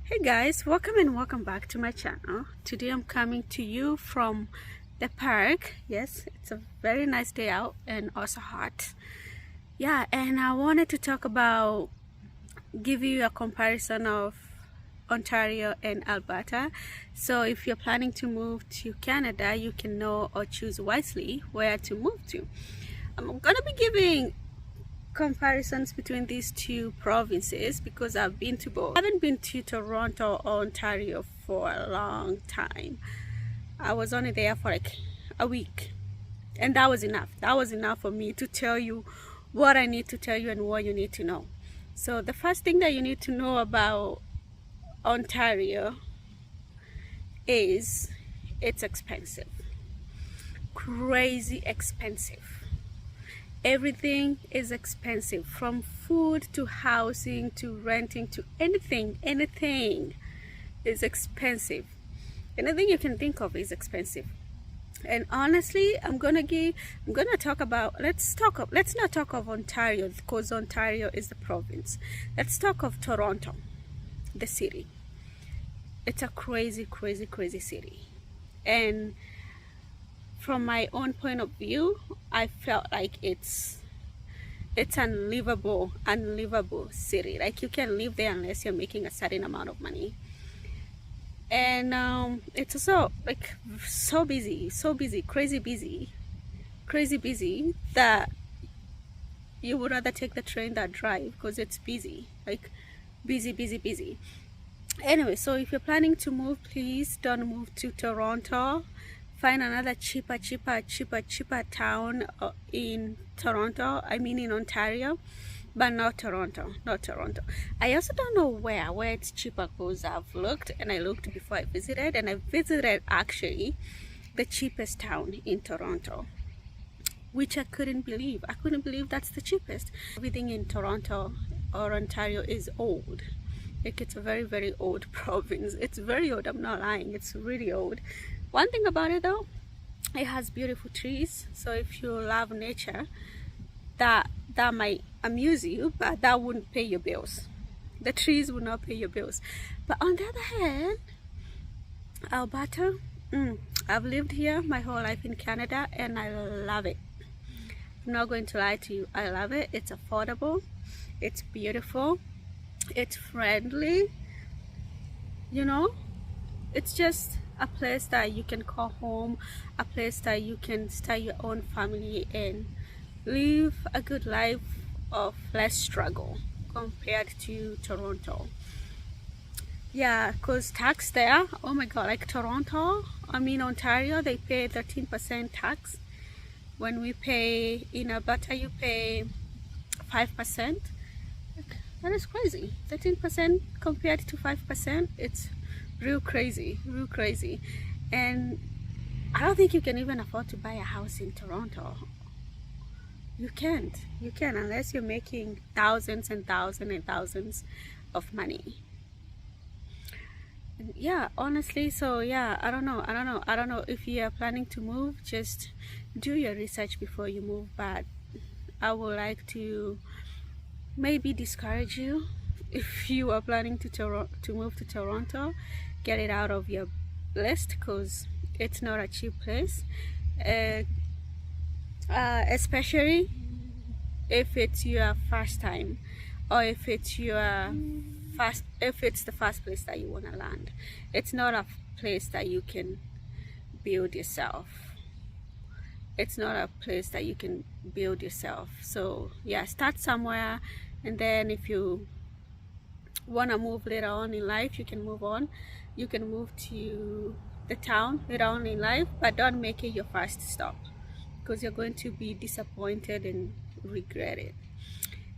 Hey guys, welcome and welcome back to my channel. Today I'm coming to you from the park. Yes, it's a very nice day out and also hot. Yeah, and I wanted to talk about, give you a comparison of Ontario and Alberta. So if you're planning to move to Canada, you can know or choose wisely where to move to. I'm gonna be giving comparisons between these two provinces because I've been to both. I haven't been to Toronto or Ontario for a long time. I was only there for like a week, and that was enough. That was enough for me to tell you what I need to tell you and what you need to know. So the first thing that you need to know about Ontario is it's expensive. Crazy expensive. Everything is expensive, from food to housing to renting to anything is expensive. Anything you can think of is expensive. And honestly, I'm gonna talk about, let's not talk of Ontario because Ontario is the province. Let's talk of Toronto, the city. It's a crazy city. And from my own point of view, I felt like it's unlivable city. Like, you can't live there unless you're making a certain amount of money. And it's also like so busy, crazy busy that you would rather take the train than drive because it's busy, like busy. Anyway, so if you're planning to move, please don't move to Toronto. Find another cheaper town in Toronto, I mean in Ontario, but not Toronto. I also don't know where it's cheaper because I've looked and I looked before I visited, and I visited actually the cheapest town in Toronto, which I couldn't believe. That's the cheapest. Everything in Toronto or Ontario is old. Like, it's a very old province. It's very old, I'm not lying, it's really old. One thing about it though, it has beautiful trees. So if you love nature, that might amuse you, but that wouldn't pay your bills. The trees would not pay your bills. But on the other hand, Alberta, I've lived here my whole life in Canada and I love it. I'm not going to lie to you, I love it. It's affordable, it's beautiful, it's friendly, you know, it's just a place that you can call home, a place that you can start your own family and live a good life of less struggle compared to Toronto. Yeah, because tax there, oh my god, like Toronto, I mean Ontario, they pay 13% tax. When we pay in Alberta, you pay 5%. That is crazy. 13% compared to 5%. It's real crazy. And I don't think you can even afford to buy a house in Toronto. You can't unless you're making thousands and thousands of money. And yeah, honestly, so yeah, I don't know if you are planning to move. Just do your research before you move. But I would like to maybe discourage you. If you are planning to move to Toronto, get it out of your list because it's not a cheap place, especially if it's your first time, or if it's the first place that you want to land. It's not a place that you can build yourself. So yeah, start somewhere, and then if you want to move later on in life, you can move to the town later on in life, but don't make it your first stop because you're going to be disappointed and regret it.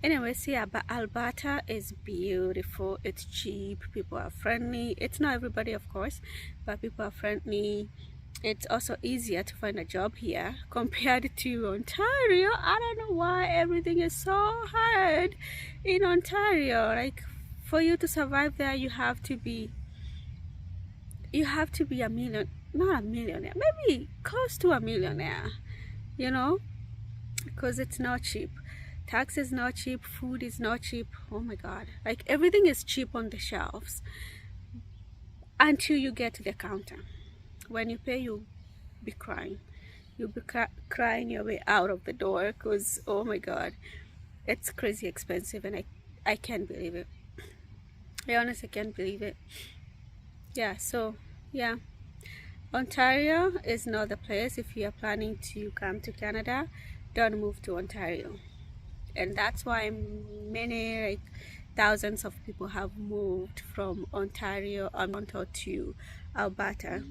Anyways, yeah, but Alberta is beautiful, it's cheap, people are friendly. It's not everybody, of course, but people are friendly. It's also easier to find a job here compared to Ontario. I don't know why everything is so hard in Ontario. Like, for you to survive there, you have to be a million, not a millionaire, maybe close to a millionaire, you know, because it's not cheap. Tax is not cheap, food is not cheap. Oh my god, like everything is cheap on the shelves, until you get to the counter. When you pay, you'll be crying. You'll be crying your way out of the door, because oh my god, it's crazy expensive, and I can't believe it. I honestly can't believe it. Yeah, so yeah, Ontario is not the place. If you are planning to come to Canada, don't move to Ontario. And that's why many, like thousands of people have moved from Ontario to Alberta,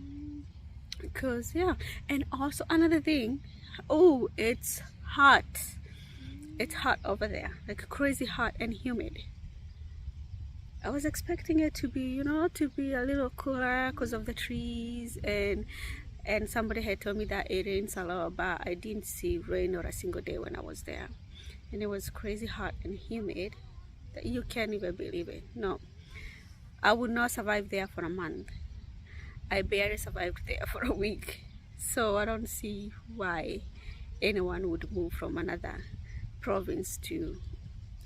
because yeah. And also another thing, oh, it's hot. It's hot over there, like crazy hot and humid. I was expecting it to be, you know, to be a little cooler because of the trees, and somebody had told me that it rains a lot, but I didn't see rain or a single day when I was there. And it was crazy hot and humid that you can't even believe it. No, I would not survive there for a month. I barely survived there for a week. So I don't see why anyone would move from another province to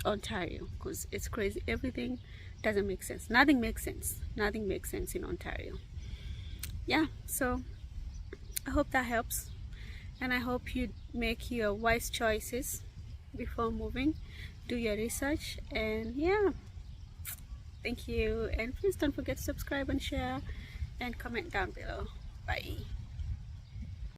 Ontario, because it's crazy. Everything doesn't make sense. Nothing makes sense. Nothing makes sense in Ontario. Yeah, so I hope that helps, and I hope you make your wise choices before moving. Do your research, and yeah, thank you. And please don't forget to subscribe and share and comment down below. Bye.